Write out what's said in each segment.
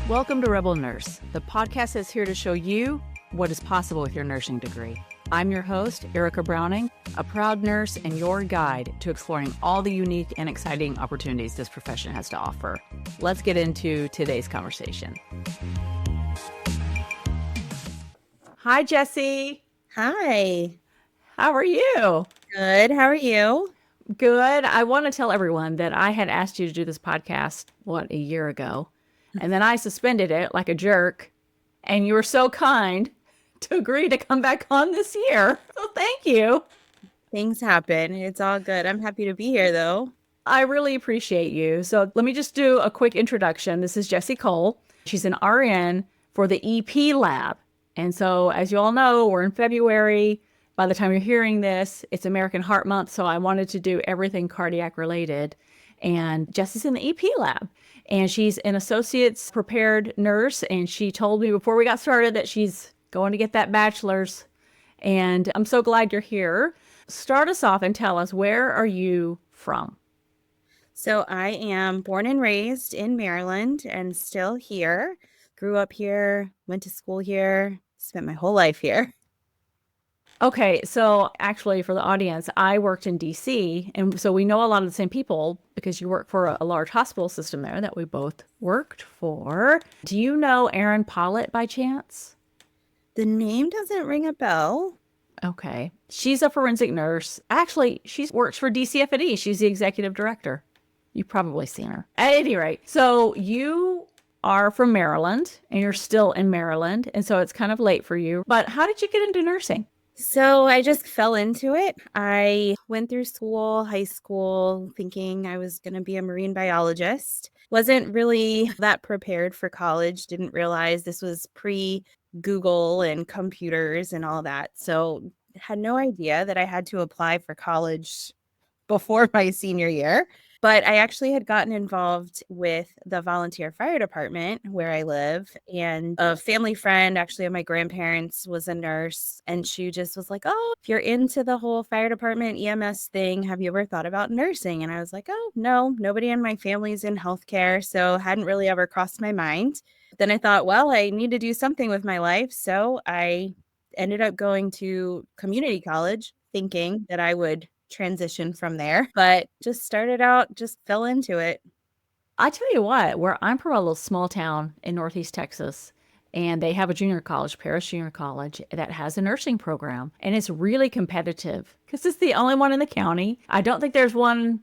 Welcome to Rebel Nurse, the podcast that's here to show you what is possible with your nursing degree. I'm your host, Erica Browning, a proud nurse and your guide to exploring all the unique and exciting opportunities this profession has to offer. Let's get into today's conversation. Hi, Jessie. Hi. How are you? Good. How are you? Good. I want to tell everyone that I had asked you to do this podcast, a year ago? And then I suspended it like a jerk. And you were so kind to agree to come back on this year. So thank you. Things happen. It's all good. I'm happy to be here, though. I really appreciate you. So let me just do a quick introduction. This is Jessie Cole. She's an RN for the EP lab. And so, as you all know, we're in February. By the time you're hearing this, it's American Heart Month. So I wanted to do everything cardiac related. And Jessie's in the EP lab. And she's an associate's prepared nurse. And she told me before we got started that she's going to get that bachelor's. And I'm so glad you're here. Start us off and tell us, where are you from? So I am born and raised in Maryland and still here. Grew up here, went to school here, spent my whole life here. Okay, so actually for the audience, I worked in DC, and so we know a lot of the same people because you work for a large hospital system there that we both worked for. Do you know Erin Pollitt by chance? The name doesn't ring a bell. Okay. She's a forensic nurse. Actually, she works for DCFD. She's the executive director. You've probably seen her. At any rate, so you are from Maryland, and you're still in Maryland, and so it's kind of late for you. But how did you get into nursing? So I just fell into it. I went through school, high school, thinking I was going to be a marine biologist. Wasn't really that prepared for college. Didn't realize this was pre-Google and computers and all that. So had no idea that I had to apply for college before my senior year. But I actually had gotten involved with the volunteer fire department where I live. And a family friend, actually, of my grandparents was a nurse. And she just was like, oh, if you're into the whole fire department EMS thing, have you ever thought about nursing? And I was like, oh, no, nobody in my family's in healthcare. So hadn't really ever crossed my mind. Then I thought, well, I need to do something with my life. So I ended up going to community college thinking that I would transition from there, but just started out, just fell into it. I tell you what, where I'm from, a little small town in Northeast Texas, and they have a junior college, Paris Junior College, that has a nursing program, and it's really competitive because it's the only one in the county. I don't think there's one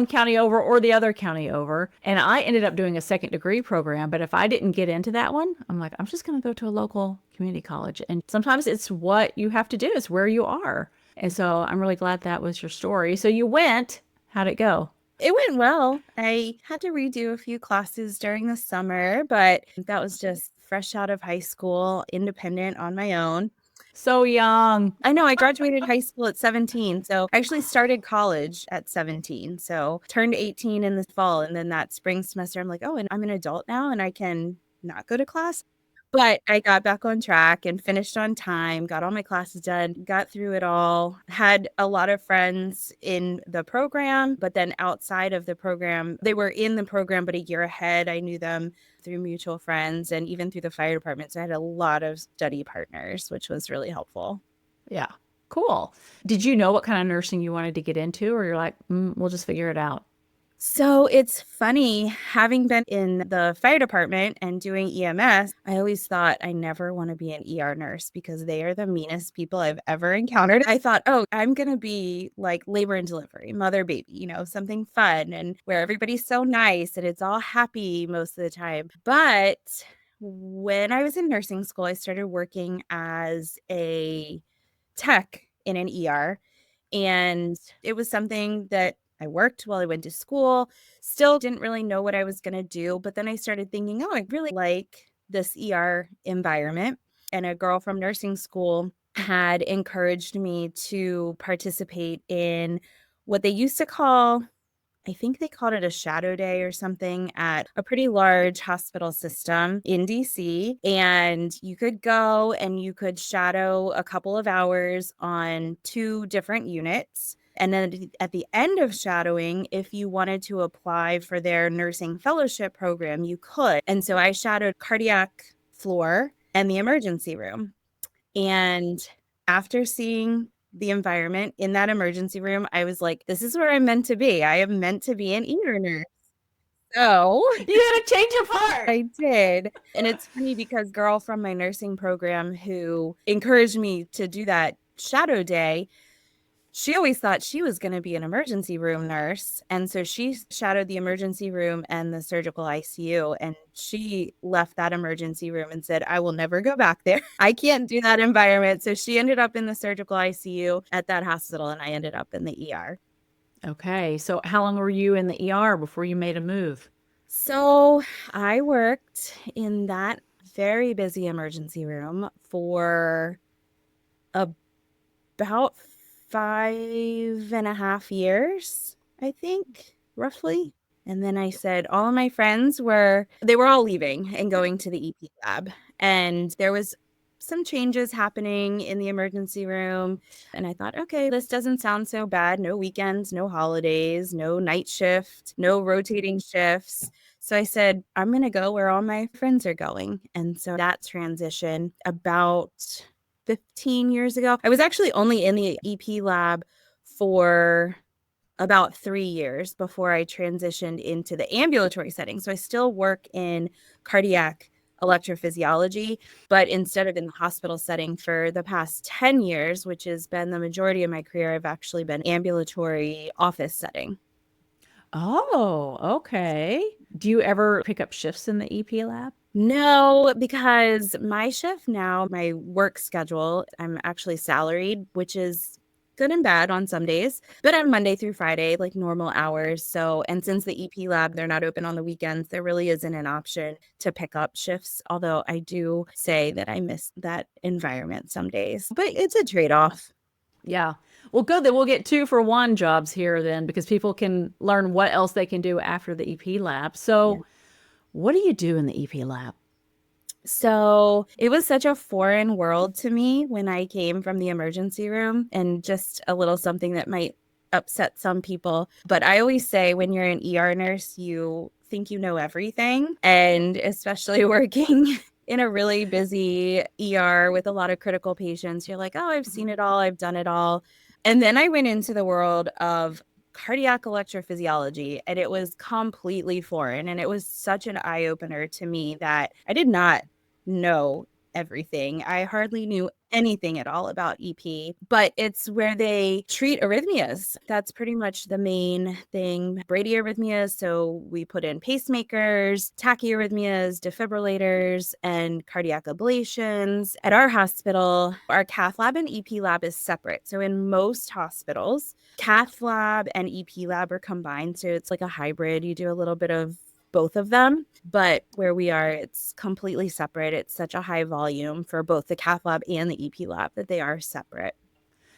county over or the other county over. And I ended up doing a second degree program, but if I didn't get into that one, I'm like, I'm just going to go to a local community college. And sometimes it's what you have to do. It's where you are. And so I'm really glad that was your story. So you went. How'd it go? It went well. I had to redo a few classes during the summer, but that was just fresh out of high school, independent on my own. So young. I know. I graduated high school at 17. So I actually started college at 17. So turned 18 in the fall. And then that spring semester, I'm like, oh, and I'm an adult now and I can not go to class. But I got back on track and finished on time, got all my classes done, got through it all, had a lot of friends in the program, but then outside of the program, they were in the program, but a year ahead. I knew them through mutual friends and even through the fire department. So I had a lot of study partners, which was really helpful. Yeah. Cool. Did you know what kind of nursing you wanted to get into, or you're like, we'll just figure it out? So it's funny, having been in the fire department and doing EMS, I always thought I never want to be an ER nurse because they are the meanest people I've ever encountered. I thought, oh, I'm going to be like labor and delivery, mother baby, something fun and where everybody's so nice and it's all happy most of the time. But when I was in nursing school, I started working as a tech in an ER. And it was something that I worked while I went to school, still didn't really know what I was going to do. But then I started thinking, oh, I really like this ER environment. And a girl from nursing school had encouraged me to participate in what they used to call, I think they called it a shadow day or something at a pretty large hospital system in DC. And you could go and you could shadow a couple of hours on 2 different units. And then at the end of shadowing, if you wanted to apply for their nursing fellowship program, you could. And so I shadowed cardiac floor and the emergency room. And after seeing the environment in that emergency room, I was like, this is where I'm meant to be. I am meant to be an ER nurse. So You had a change of heart. I did. And it's funny because girl from my nursing program who encouraged me to do that shadow day, she always thought she was going to be an emergency room nurse. And so she shadowed the emergency room and the surgical ICU. And she left that emergency room and said, I will never go back there. I can't do that environment. So she ended up in the surgical ICU at that hospital, and I ended up in the ER. Okay. So how long were you in the ER before you made a move? So I worked in that very busy emergency room for about 5.5 years, I think, roughly. And then I said, all of my friends they were all leaving and going to the EP lab. And there was some changes happening in the emergency room. And I thought, okay, this doesn't sound so bad. No weekends, no holidays, no night shift, no rotating shifts. So I said, I'm going to go where all my friends are going. And so that transition about 15 years ago. I was actually only in the EP lab for about 3 years before I transitioned into the ambulatory setting. So I still work in cardiac electrophysiology, but instead of in the hospital setting for the past 10 years, which has been the majority of my career, I've actually been ambulatory office setting. Oh, okay. Do you ever pick up shifts in the EP lab? No, because my shift now, my work schedule, I'm actually salaried, which is good and bad on some days, but I'm Monday through Friday, like normal hours. So, and since the EP lab, they're not open on the weekends, there really isn't an option to pick up shifts. Although I do say that I miss that environment some days, but it's a trade-off. Yeah. Well, good that we'll get 2-for-1 jobs here then because people can learn what else they can do after the EP lab. Yeah. So, what do you do in the EP lab? So it was such a foreign world to me when I came from the emergency room, and just a little something that might upset some people. But I always say when you're an ER nurse, you think you know everything. And especially working in a really busy ER with a lot of critical patients, you're like, oh, I've seen it all, I've done it all. And then I went into the world of cardiac electrophysiology, and it was completely foreign. And it was such an eye opener to me that I did not know everything. I hardly knew anything at all about EP, but it's where they treat arrhythmias. That's pretty much the main thing. Bradyarrhythmias. So we put in pacemakers, tachyarrhythmias, defibrillators, and cardiac ablations. At our hospital, our cath lab and EP lab is separate. So in most hospitals, cath lab and EP lab are combined. So it's like a hybrid. You do a little bit of both of them, but where we are, it's completely separate. It's such a high volume for both the cath lab and the EP lab that they are separate.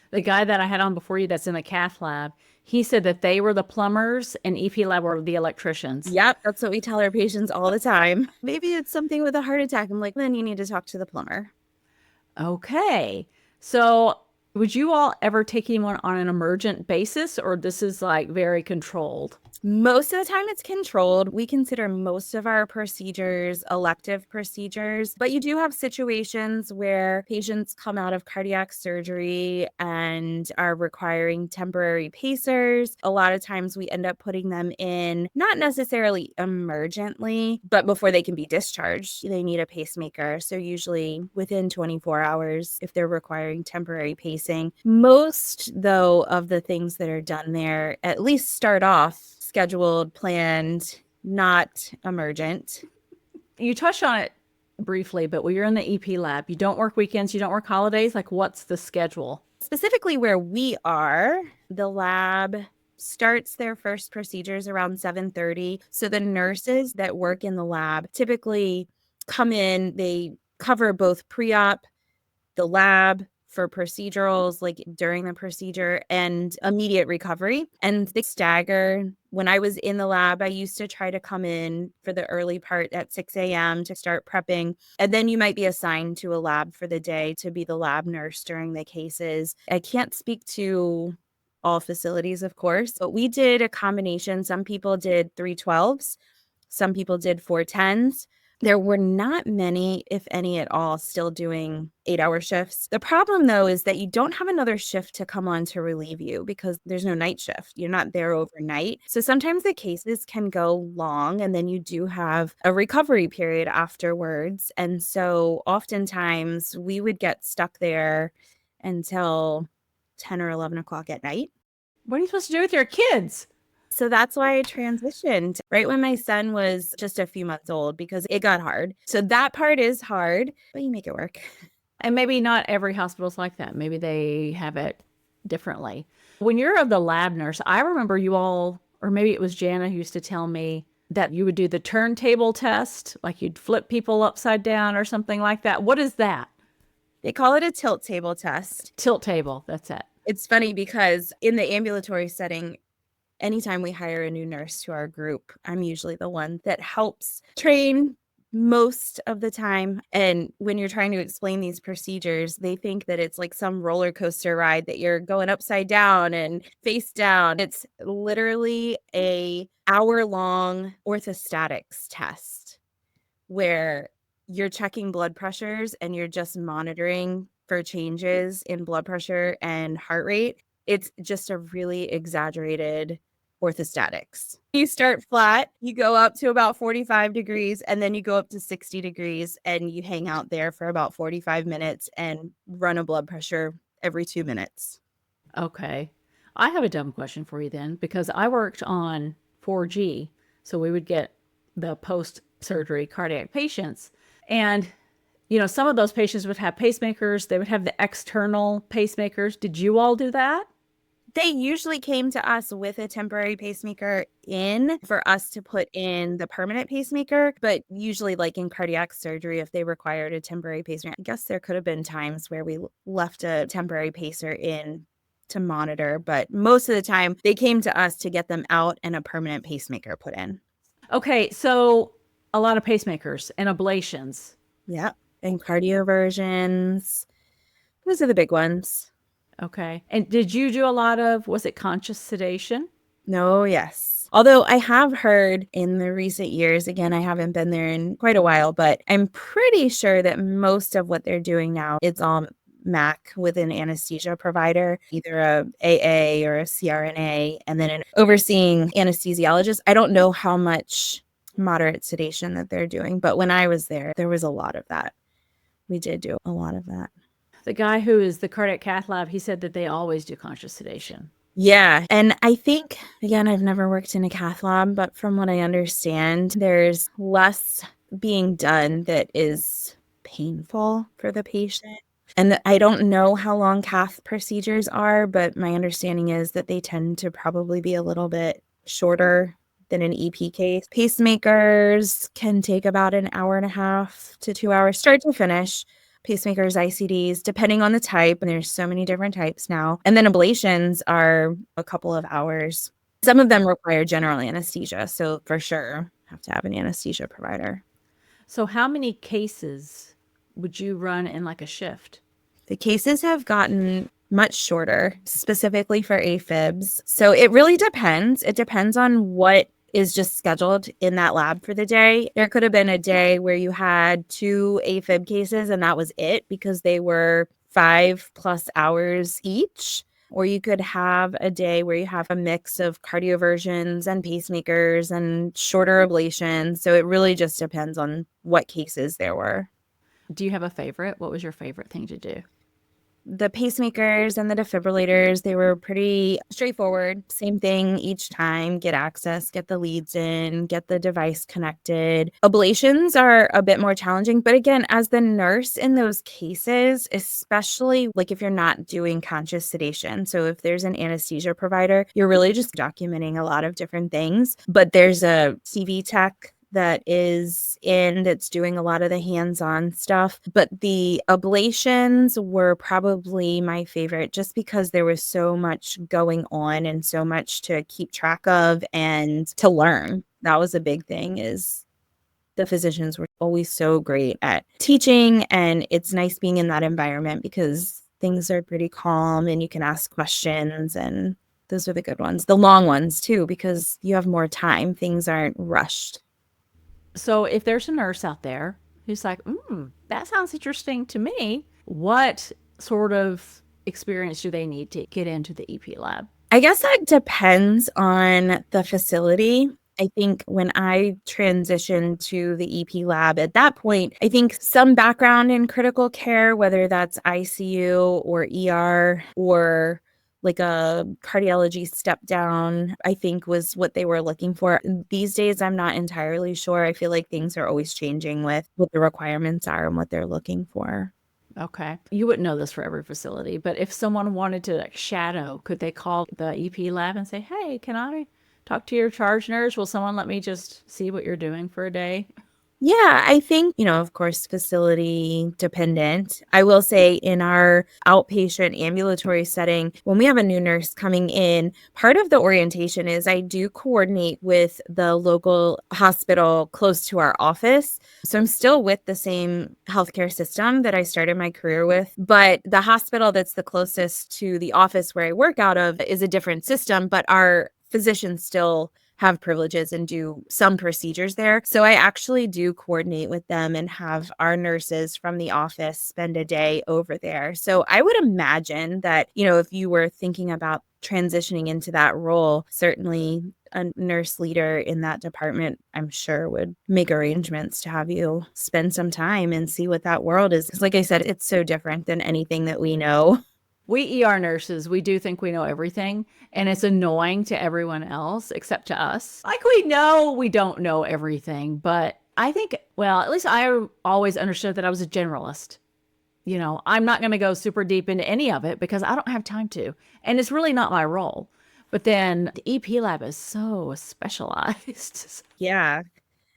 The guy that I had on before you that's in the cath lab, he said that they were the plumbers and EP lab were the electricians. Yep, that's what we tell our patients all the time. Maybe it's something with a heart attack. I'm like, then you need to talk to the plumber. Okay. So, would you all ever take anyone on an emergent basis, or this is like very controlled? Most of the time it's controlled. We consider most of our procedures elective procedures, but you do have situations where patients come out of cardiac surgery and are requiring temporary pacers. A lot of times we end up putting them in, not necessarily emergently, but before they can be discharged, they need a pacemaker. So usually within 24 hours, if they're requiring temporary pacing. Most, though, of the things that are done there at least start off scheduled, planned, not emergent. You touched on it briefly, but when you're in the EP lab, you don't work weekends, you don't work holidays. Like, what's the schedule? Specifically where we are, the lab starts their first procedures around 7:30. So the nurses that work in the lab typically come in, they cover both pre-op, the lab for procedurals, like during the procedure, and immediate recovery. And they stagger. When I was in the lab, I used to try to come in for the early part at 6 a.m. to start prepping. And then you might be assigned to a lab for the day to be the lab nurse during the cases. I can't speak to all facilities, of course. But we did a combination. Some people did 312s, some people did 410s. There were not many, if any at all, still doing 8-hour shifts. The problem, though, is that you don't have another shift to come on to relieve you because there's no night shift. You're not there overnight. So sometimes the cases can go long, and then you do have a recovery period afterwards. And so oftentimes we would get stuck there until 10 or 11 o'clock at night. What are you supposed to do with your kids? So that's why I transitioned right when my son was just a few months old because it got hard. So that part is hard, but you make it work. And maybe not every hospital's like that. Maybe they have it differently. When you're the lab nurse, I remember you all, or maybe it was Jana who used to tell me that you would do the turntable test, like you'd flip people upside down or something like that. What is that? They call it a tilt table test. Tilt table, that's it. It's funny because in the ambulatory setting, anytime we hire a new nurse to our group, I'm usually the one that helps train most of the time. And when you're trying to explain these procedures, they think that it's like some roller coaster ride that you're going upside down and face down. It's literally a hour-long orthostatics test where you're checking blood pressures and you're just monitoring for changes in blood pressure and heart rate. It's just a really exaggerated orthostatics. You start flat, you go up to about 45 degrees, and then you go up to 60 degrees, and you hang out there for about 45 minutes and run a blood pressure every 2 minutes. Okay. I have a dumb question for you then, because I worked on 4G, so we would get the post-surgery cardiac patients. And, some of those patients would have pacemakers. They would have the external pacemakers. Did you all do that? They usually came to us with a temporary pacemaker in for us to put in the permanent pacemaker. But usually, like in cardiac surgery, if they required a temporary pacemaker, I guess there could have been times where we left a temporary pacer in to monitor. But most of the time, they came to us to get them out and a permanent pacemaker put in. Okay, so a lot of pacemakers and ablations. Yep. And cardioversions. Those are the big ones. Okay. And did you do a lot of, was it conscious sedation? No, yes. Although I have heard in the recent years, again, I haven't been there in quite a while, but I'm pretty sure that most of what they're doing now, it's all MAC with an anesthesia provider, either a AA or a CRNA, and then an overseeing anesthesiologist. I don't know how much moderate sedation that they're doing, but when I was there was a lot of that. We did do a lot of that. The guy who is the cardiac cath lab, he said that they always do conscious sedation. Yeah. And I think, again, I've never worked in a cath lab, but from what I understand, there's less being done that is painful for the patient. And I don't know how long cath procedures are, but my understanding is that they tend to probably be a little bit shorter than an EP case. Pacemakers can take about an hour and a half to 2 hours, start to finish. Pacemakers, ICDs, depending on the type, and there's so many different types now. And then ablations are a couple of hours. Some of them require general anesthesia, so for sure have to have an anesthesia provider. So how many cases would you run in like a shift? The cases have gotten much shorter, specifically for AFibs. So it really depends. It depends on what is just scheduled in that lab for the day. There could have been a day where you had 2 AFib cases and that was it because they were 5+ hours each. Or you could have a day where you have a mix of cardioversions and pacemakers and shorter ablations. So it really just depends on what cases there were. Do you have a favorite? What was your favorite thing to do? The pacemakers and the defibrillators, they were pretty straightforward. Same thing each time. Get access, get the leads in, get the device connected. Ablations are a bit more challenging. But again, as the nurse in those cases, especially like if you're not doing conscious sedation, so if there's an anesthesia provider, you're really just documenting a lot of different things. But there's a CV tech that's doing a lot of the hands-on stuff. But the ablations were probably my favorite just because there was so much going on and so much to keep track of and to learn. That was a big thing is the physicians were always so great at teaching, and it's nice being in that environment because things are pretty calm and you can ask questions and Those are the good ones. The long ones too, because you have more time. Things aren't rushed. So if there's a nurse out there who's like, that sounds interesting to me, what sort of experience do they need to get into the EP lab? I guess that depends on the facility. I think when I transitioned to the EP lab at that point, I think some background in critical care, whether that's ICU or ER or like a cardiology step down, I think was what they were looking for. These days, I'm not entirely sure. I feel like things are always changing with what the requirements are and what they're looking for. Okay. You wouldn't know this for every facility, but if someone wanted to like shadow, could they call the EP lab and say, "Hey, can I talk to your charge nurse? Will someone let me just see what you're doing for a day?" Yeah, I think, of course, facility dependent. I will say in our outpatient ambulatory setting, when we have a new nurse coming in, part of the orientation is I do coordinate with the local hospital close to our office. So I'm still with the same healthcare system that I started my career with, but the hospital that's the closest to the office where I work out of is a different system, but our physicians still have privileges and do some procedures there. So I actually do coordinate with them and have our nurses from the office spend a day over there. So I would imagine that, if you were thinking about transitioning into that role, certainly a nurse leader in that department, I'm sure would make arrangements to have you spend some time and see what that world is. Because like I said, it's so different than anything that we know. We ER nurses, we do think we know everything, and it's annoying to everyone else except to us. Like we know we don't know everything, but I think, well, at least I always understood that I was a generalist. I'm not going to go super deep into any of it because I don't have time to, and it's really not my role. But then the EP lab is so specialized. Yeah.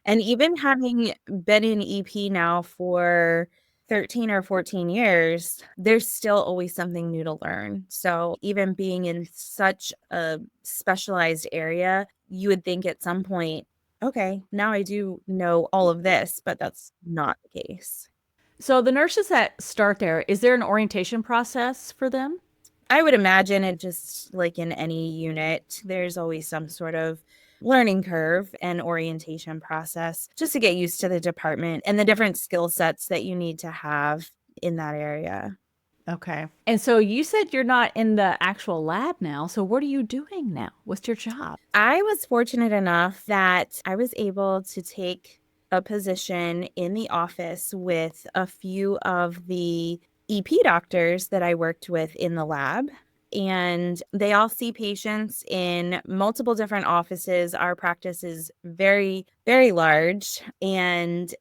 And even having been in EP now for 13 or 14 years, there's still always something new to learn. So even being in such a specialized area, you would think at some point, okay, now I do know all of this, but that's not the case. So the nurses that start there, is there an orientation process for them? I would imagine it just like in any unit, there's always some sort of learning curve and orientation process just to get used to the department and the different skill sets that you need to have in that area. Okay. And so you said you're not in the actual lab now. So what are you doing now? What's your job? I was fortunate enough that I was able to take a position in the office with a few of the EP doctors that I worked with in the lab. And they all see patients in multiple different offices. Our practice is very, very large. And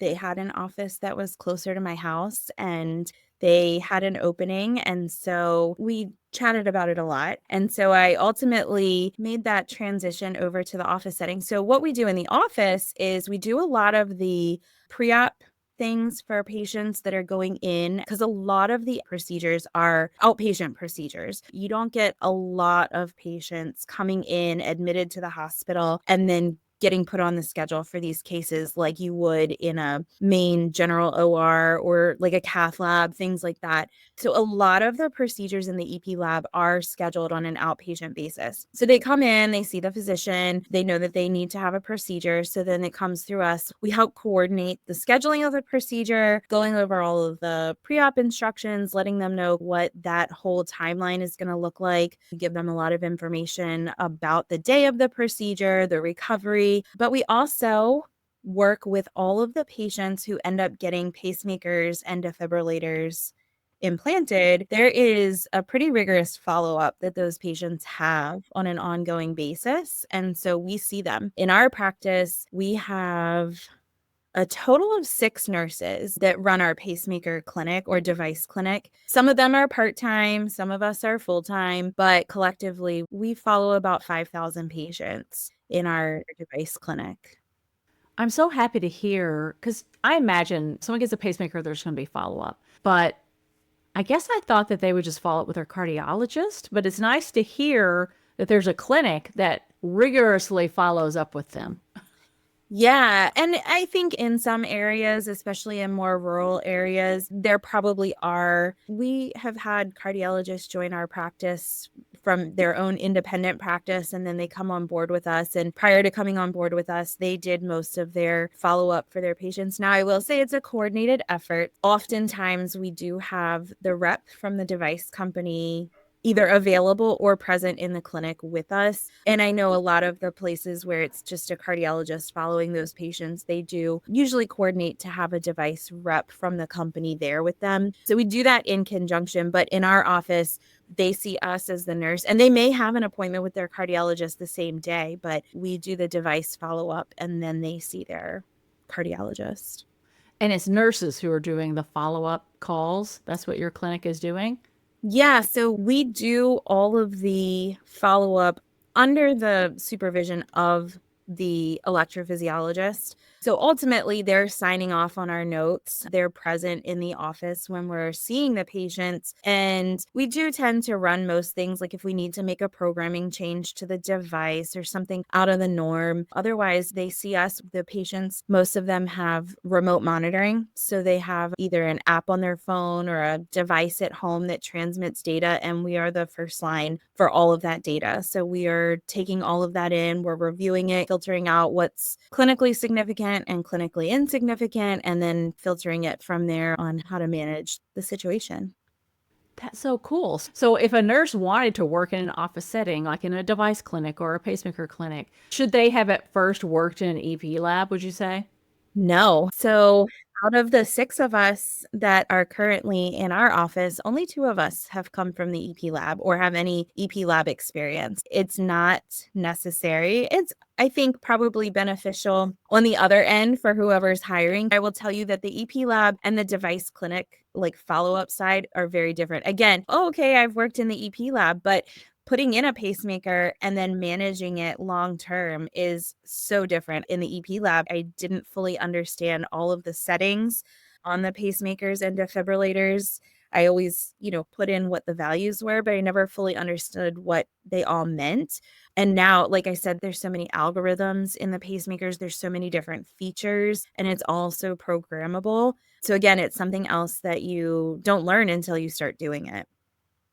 they had an office that was closer to my house and they had an opening. And so we chatted about it a lot. And so I ultimately made that transition over to the office setting. So what we do in the office is we do a lot of the pre-op things for patients that are going in because a lot of the procedures are outpatient procedures. You don't get a lot of patients coming in admitted to the hospital and then getting put on the schedule for these cases like you would in a main general OR or like a cath lab, things like that. So a lot of the procedures in the EP lab are scheduled on an outpatient basis. So they come in, they see the physician, they know that they need to have a procedure. So then it comes through us. We help coordinate the scheduling of the procedure, going over all of the pre-op instructions, letting them know what that whole timeline is going to look like. We give them a lot of information about the day of the procedure, the recovery, but we also work with all of the patients who end up getting pacemakers and defibrillators implanted. There is a pretty rigorous follow-up that those patients have on an ongoing basis. And so we see them. In our practice, we have a total of 6 nurses that run our pacemaker clinic or device clinic. Some of them are part-time, some of us are full-time, but collectively we follow about 5,000 patients in our device clinic. I'm so happy to hear because I imagine someone gets a pacemaker, there's going to be follow up. But I guess I thought that they would just follow up with their cardiologist, but it's nice to hear that there's a clinic that rigorously follows up with them. Yeah. And I think in some areas, especially in more rural areas, there probably are. We have had cardiologists join our practice from their own independent practice, and then they come on board with us. And prior to coming on board with us, they did most of their follow-up for their patients. Now, I will say it's a coordinated effort. Oftentimes, we do have the rep from the device company either available or present in the clinic with us. And I know a lot of the places where it's just a cardiologist following those patients, they do usually coordinate to have a device rep from the company there with them. So we do that in conjunction, but in our office, they see us as the nurse, and they may have an appointment with their cardiologist the same day, but we do the device follow-up and then they see their cardiologist. And it's nurses who are doing the follow-up calls. That's what your clinic is doing? Yeah, so we do all of the follow-up under the supervision of the electrophysiologist. So ultimately, they're signing off on our notes. They're present in the office when we're seeing the patients. And we do tend to run most things, like if we need to make a programming change to the device or something out of the norm. Otherwise, they see us, the patients, most of them have remote monitoring. So they have either an app on their phone or a device at home that transmits data. And we are the first line for all of that data. So we are taking all of that in, we're reviewing it, filtering out what's clinically significant and clinically insignificant, and then filtering it from there on how to manage the situation. That's so cool. So if a nurse wanted to work in an office setting, like in a device clinic or a pacemaker clinic, should they have at first worked in an EP lab, would you say? No. So out of the 6 of us that are currently in our office, only 2 of us have come from the EP lab or have any EP lab experience. It's not necessary. It's, I think, probably beneficial on the other end for whoever's hiring. I will tell you that the EP lab and the device clinic, like follow-up side, are very different. Again, oh, okay, I've worked in the EP lab, but putting in a pacemaker and then managing it long term is so different. In the EP lab, I didn't fully understand all of the settings on the pacemakers and defibrillators. I always, put in what the values were, but I never fully understood what they all meant. And now, like I said, there's so many algorithms in the pacemakers, there's so many different features, and it's all so programmable. So again, it's something else that you don't learn until you start doing it.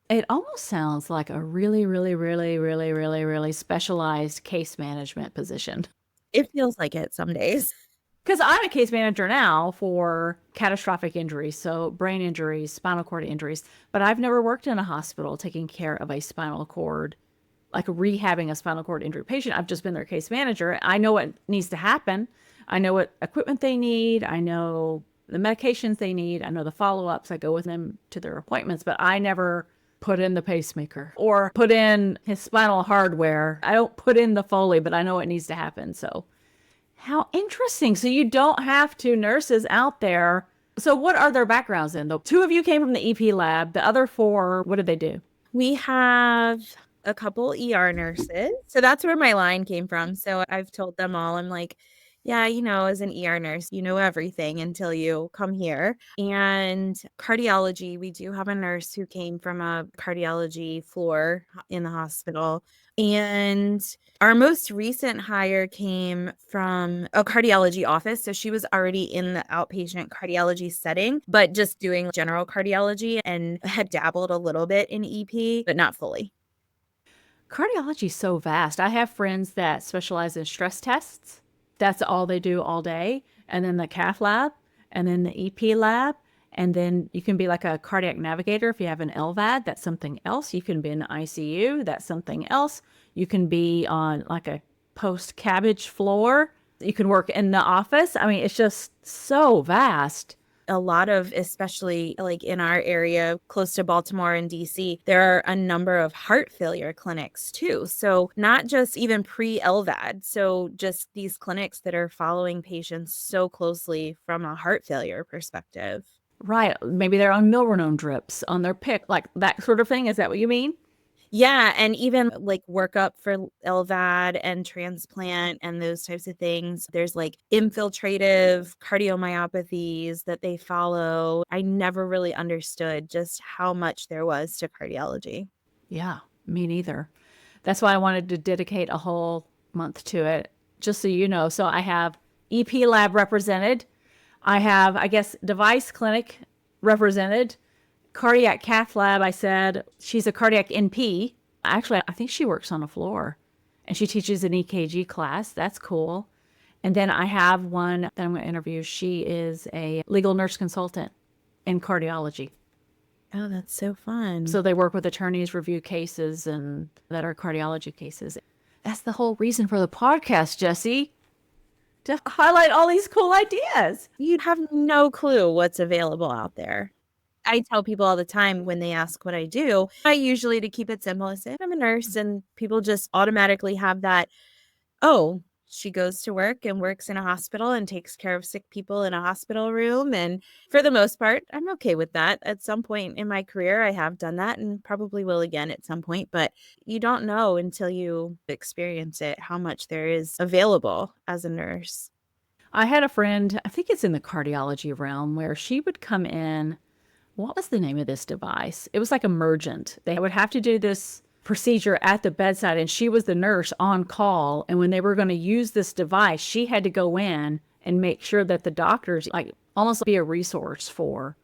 It almost sounds like a really, really, really, really, really, really specialized case management position. It feels like it some days. Because I'm a case manager now for catastrophic injuries, so brain injuries, spinal cord injuries, but I've never worked in a hospital taking care of a spinal cord, like rehabbing a spinal cord injury patient. I've just been their case manager. I know what needs to happen. I know what equipment they need. I know the medications they need. I know the follow-ups. I go with them to their appointments, but I never put in the pacemaker or put in his spinal hardware. I don't put in the Foley, but I know it needs to happen. So how interesting. So you don't have to, nurses out there. So what are their backgrounds in? The 2 of you came from the EP lab. The other 4, what did they do? We have a couple ER nurses. So that's where my line came from. So I've told them all, I'm like, yeah, as an ER nurse, you know everything until you come here. And cardiology, we do have a nurse who came from a cardiology floor in the hospital. And our most recent hire came from a cardiology office. So she was already in the outpatient cardiology setting, but just doing general cardiology and had dabbled a little bit in EP, but not fully. Cardiology is so vast. I have friends that specialize in stress tests. That's all they do all day. And then the cath lab, and then the EP lab. And then you can be like a cardiac navigator if you have an LVAD. That's something else. You can be in the ICU. That's something else. You can be on like a post-cabbage floor. You can work in the office. I mean, it's just so vast. A lot of, especially like in our area close to Baltimore and DC, there are a number of heart failure clinics too. So not just even pre-LVAD. So just these clinics that are following patients so closely from a heart failure perspective. Right. Maybe they're on milrinone drips on their pick, like that sort of thing. Is that what you mean? Yeah, and even like workup for LVAD and transplant and those types of things. There's like infiltrative cardiomyopathies that they follow. I never really understood just how much there was to cardiology. Yeah, me neither. That's why I wanted to dedicate a whole month to it, just so you know. So I have EP lab represented. I have, I guess, device clinic represented. Cardiac cath lab, I said, she's a cardiac NP. Actually, I think she works on a floor and she teaches an EKG class. That's cool. And then I have one that I'm going to interview. She is a legal nurse consultant in cardiology. Oh, that's so fun. So they work with attorneys, review cases and that are cardiology cases. That's the whole reason for the podcast, Jessie, to highlight all these cool ideas. You'd have no clue what's available out there. I tell people all the time when they ask what I do, I usually, to keep it simple, I say I'm a nurse, and people just automatically have that, oh, she goes to work and works in a hospital and takes care of sick people in a hospital room. And for the most part, I'm okay with that. At some point in my career, I have done that and probably will again at some point. But you don't know until you experience it how much there is available as a nurse. I had a friend, I think it's in the cardiology realm, where she would come in. What was the name of this device? It was like emergent. They would have to do this procedure at the bedside, and she was the nurse on call. And when they were going to use this device, she had to go in and make sure that the doctors, like, almost be a resource for.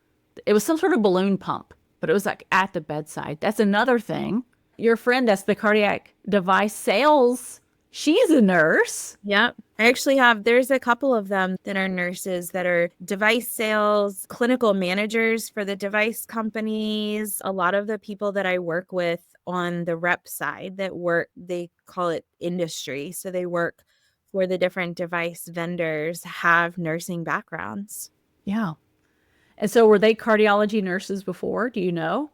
It was some sort of balloon pump, but it was like at the bedside. That's another thing. Your friend, that's the cardiac device sales. She's a nurse. Yep. I actually there's a couple of them that are nurses that are device sales, clinical managers for the device companies. A lot of the people that I work with on the rep side that work, they call it industry. So they work for the different device vendors, have nursing backgrounds. Yeah. And so were they cardiology nurses before? Do you know?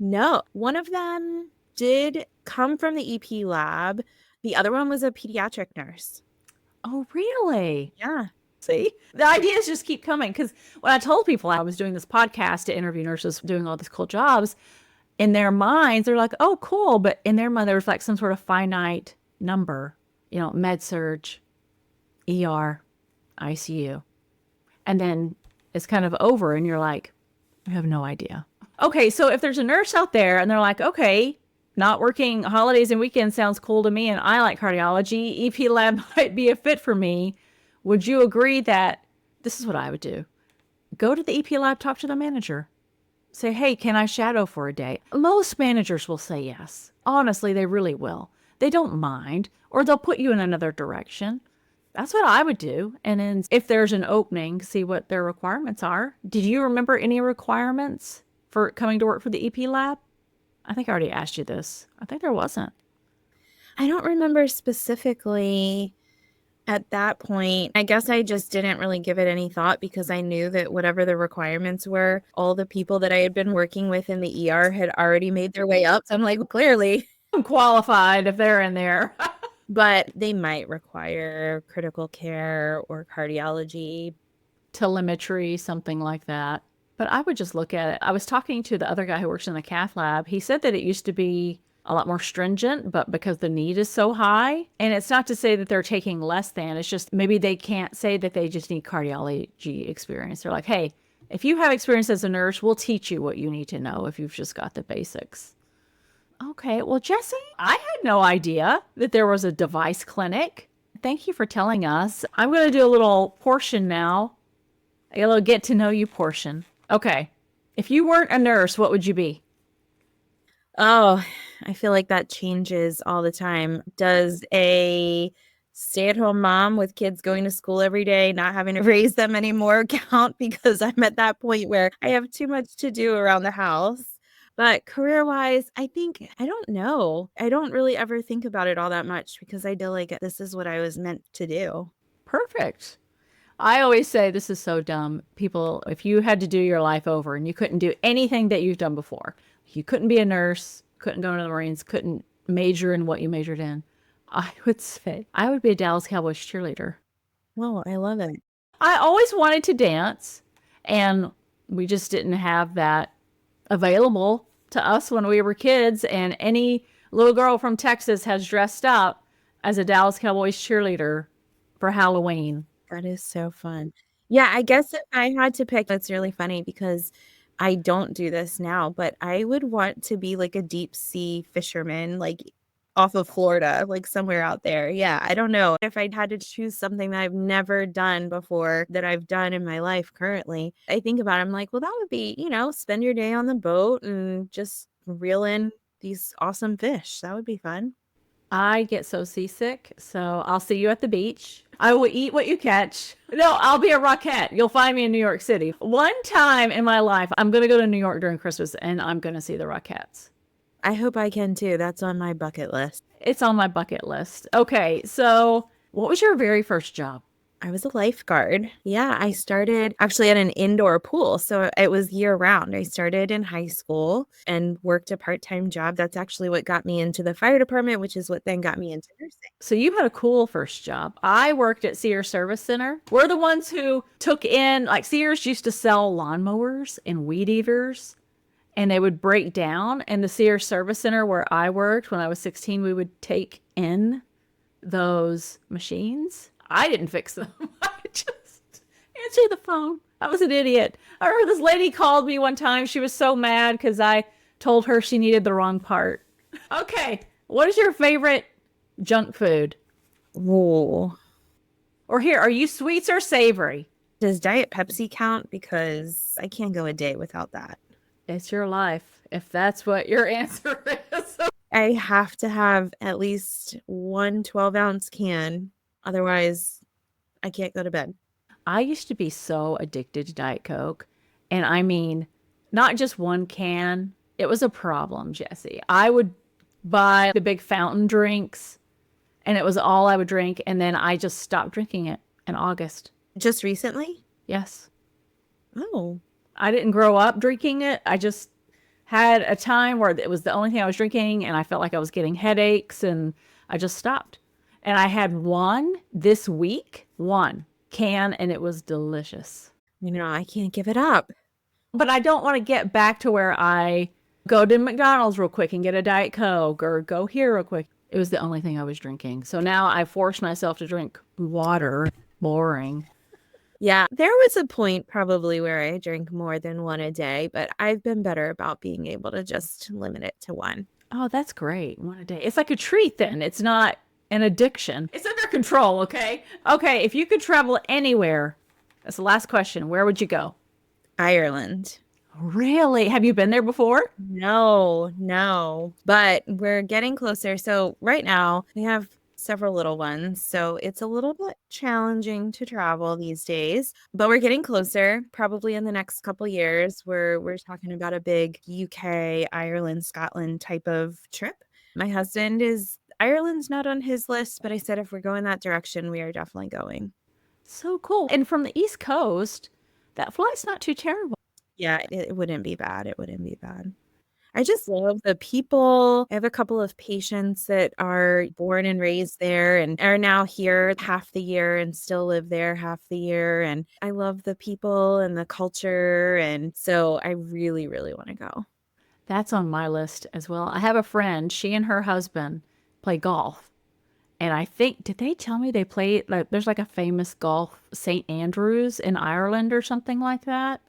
No, one of them did come from the EP lab. The other one was a pediatric nurse. Oh, really? Yeah. See, the ideas just keep coming. Because when I told people I was doing this podcast to interview nurses doing all these cool jobs, in their minds, they're like, oh, cool. But in their mind, there's like some sort of finite number, med surge, ER, ICU. And then it's kind of over and you're like, I have no idea. Okay, so if there's a nurse out there and they're like, okay, not working holidays and weekends sounds cool to me and I like cardiology, EP lab might be a fit for me. Would you agree that this is what I would do? Go to the EP lab, talk to the manager. Say, hey, can I shadow for a day? Most managers will say yes. Honestly, they really will. They don't mind, or they'll put you in another direction. That's what I would do. And then if there's an opening, see what their requirements are. Did you remember any requirements for coming to work for the EP lab? I think I already asked you this. I think there wasn't. I don't remember specifically at that point. I guess I just didn't really give it any thought because I knew that whatever the requirements were, all the people that I had been working with in the ER had already made their way up. So I'm like, clearly I'm qualified if they're in there. But they might require critical care or cardiology. Telemetry, something like that. But I would just look at it. I was talking to the other guy who works in the cath lab. He said that it used to be a lot more stringent, but because the need is so high, and it's not to say that they're taking less than, it's just maybe they can't say that they just need cardiology experience. They're like, hey, if you have experience as a nurse, we'll teach you what you need to know if you've just got the basics. Okay, well, Jessie, I had no idea that there was a device clinic. Thank you for telling us. I'm going to do a little portion now, a little get to know you portion. Okay, if you weren't a nurse, what would you be? Oh, I feel like that changes all the time. Does a stay-at-home mom with kids going to school every day, not having to raise them anymore count? Because I'm at that point where I have too much to do around the house. But career-wise, I don't know. I don't really ever think about it all that much because I feel like this is what I was meant to do. Perfect. I always say this is so dumb. People, if you had to do your life over and you couldn't do anything that you've done before, you couldn't be a nurse, couldn't go into the Marines, couldn't major in what you majored in, I would say I would be a Dallas Cowboys cheerleader. Well, I love it. I always wanted to dance, and we just didn't have that available to us when we were kids. And any little girl from Texas has dressed up as a Dallas Cowboys cheerleader for Halloween. That is so fun. Yeah, I guess if I had to pick, that's really funny because I don't do this now, but I would want to be like a deep sea fisherman, like off of Florida, like somewhere out there. Yeah, I don't know. If I'd had to choose something that I've never done before that I've done in my life currently, I think about it, I'm like, well, that would be, spend your day on the boat and just reel in these awesome fish. That would be fun. I get so seasick, so I'll see you at the beach. I will eat what you catch. No, I'll be a Rockette. You'll find me in New York City. One time in my life, I'm going to go to New York during Christmas and I'm going to see the Rockettes. I hope I can too. That's on my bucket list. It's on my bucket list. Okay, so what was your very first job? I was a lifeguard. Yeah, I started actually at an indoor pool. So it was year round. I started in high school and worked a part-time job. That's actually what got me into the fire department, which is what then got me into nursing. So you had a cool first job. I worked at Sears Service Center. We're the ones who took in, like Sears used to sell lawnmowers and weed eaters, and they would break down. And the Sears Service Center where I worked when I was 16, we would take in those machines. I didn't fix them. I just answered the phone. I was an idiot. I remember this lady called me one time. She was so mad because I told her she needed the wrong part. Okay, what is your favorite junk food? Whoa. Or here, are you sweets or savory? Does Diet Pepsi count? Because I can't go a day without that. It's your life, if that's what your answer is. I have to have at least one 12-ounce can. Otherwise, I can't go to bed. I used to be so addicted to Diet Coke. And I mean, not just one can. It was a problem, Jessie. I would buy the big fountain drinks, and it was all I would drink. And then I just stopped drinking it in August. Just recently? Yes. Oh. I didn't grow up drinking it. I just had a time where it was the only thing I was drinking, and I felt like I was getting headaches, and I just stopped. And I had one this week, one can, and it was delicious. I can't give it up. But I don't want to get back to where I go to McDonald's real quick and get a Diet Coke or go here real quick. It was the only thing I was drinking. So now I force myself to drink water. Boring. Yeah, there was a point probably where I drank more than one a day, but I've been better about being able to just limit it to one. Oh, that's great. One a day. It's like a treat then. It's not an addiction. It's under control, okay? Okay, if you could travel anywhere, that's the last question. Where would you go? Ireland. Really? Have you been there before? No, but we're getting closer. So right now we have several little ones, so it's a little bit challenging to travel these days, but we're getting closer. Probably in the next couple years, we're talking about a big UK, Ireland, Scotland type of trip. My husband is Ireland's not on his list, but I said if we're going that direction, we are definitely going. So cool. And from the East Coast, that flight's not too terrible. Yeah, it wouldn't be bad. It wouldn't be bad. I just love the people. I have a couple of patients that are born and raised there and are now here half the year and still live there half the year. And I love the people and the culture. And so I really, really want to go. That's on my list as well. I have a friend, she and her husband play golf. And I think, did they tell me they play, like, there's like a famous golf, St. Andrews in Ireland or something like that.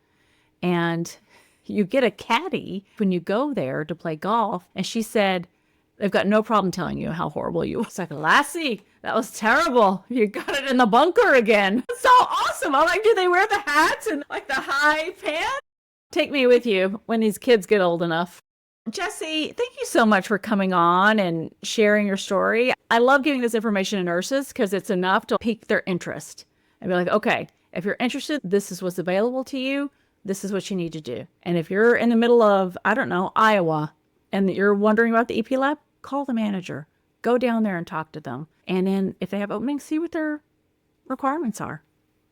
And you get a caddy when you go there to play golf. And she said, they've got no problem telling you how horrible you were. It's like, Lassie, that was terrible. You got it in the bunker again. It's so awesome. I'm like, do they wear the hats and like the high pants? Take me with you when these kids get old enough. Jessie, thank you so much for coming on and sharing your story. I love giving this information to nurses because it's enough to pique their interest and be like, okay, if you're interested, this is what's available to you. This is what you need to do. And if you're in the middle of, I don't know, Iowa, and you're wondering about the EP lab, call the manager. Go down there and talk to them. And then if they have openings, see what their requirements are.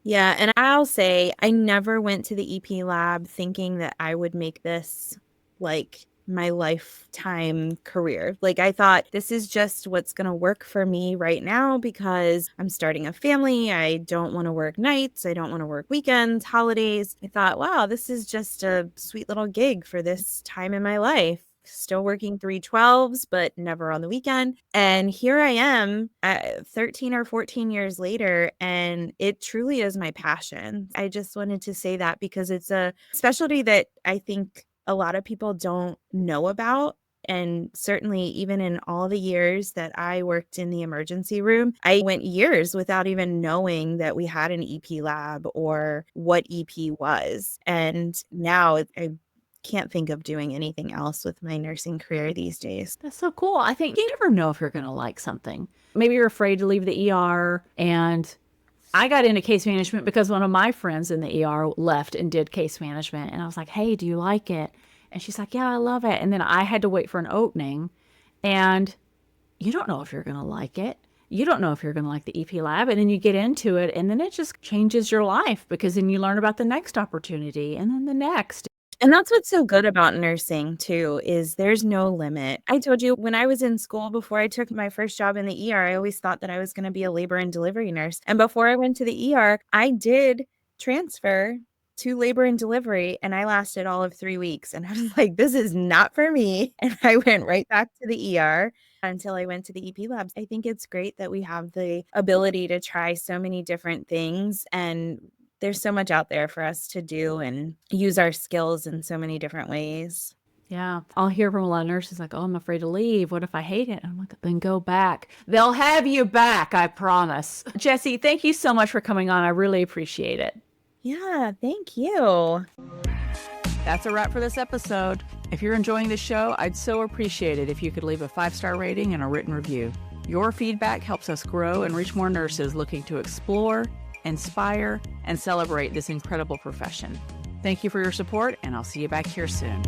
Yeah, and I'll say I never went to the EP lab thinking that I would make this like my lifetime career. Like I thought this is just what's going to work for me right now because I'm starting a family. I don't want to work nights. I don't want to work weekends, holidays. I thought, wow, this is just a sweet little gig for this time in my life. Still working 312s, but never on the weekend. And here I am 13 or 14 years later, and it truly is my passion. I just wanted to say that because it's a specialty that I think a lot of people don't know about. And certainly even in all the years that I worked in the emergency room, I went years without even knowing that we had an EP lab or what EP was. And now I can't think of doing anything else with my nursing career these days. That's so cool. I think you never know if you're going to like something. Maybe you're afraid to leave the ER. And I got into case management because one of my friends in the ER left and did case management. And I was like, hey, do you like it? And she's like, yeah, I love it. And then I had to wait for an opening. And you don't know if you're going to like it. You don't know if you're going to like the EP lab. And then you get into it and then it just changes your life because then you learn about the next opportunity and then the next. And that's what's so good about nursing too, is there's no limit. I told you when I was in school, before I took my first job in the ER, I always thought that I was going to be a labor and delivery nurse. And before I went to the ER, I did transfer to labor and delivery, and I lasted all of 3 weeks. And I was like, this is not for me. And I went right back to the ER until I went to the EP labs. I think it's great that we have the ability to try so many different things, and there's so much out there for us to do and use our skills in so many different ways. Yeah. I'll hear from a lot of nurses like, oh, I'm afraid to leave. What if I hate it? I'm like, then go back. They'll have you back, I promise. Jessie, thank you so much for coming on. I really appreciate it. Yeah, thank you. That's a wrap for this episode. If you're enjoying the show, I'd so appreciate it if you could leave a 5-star rating and a written review. Your feedback helps us grow and reach more nurses looking to explore, inspire, and celebrate this incredible profession. Thank you for your support, and I'll see you back here soon.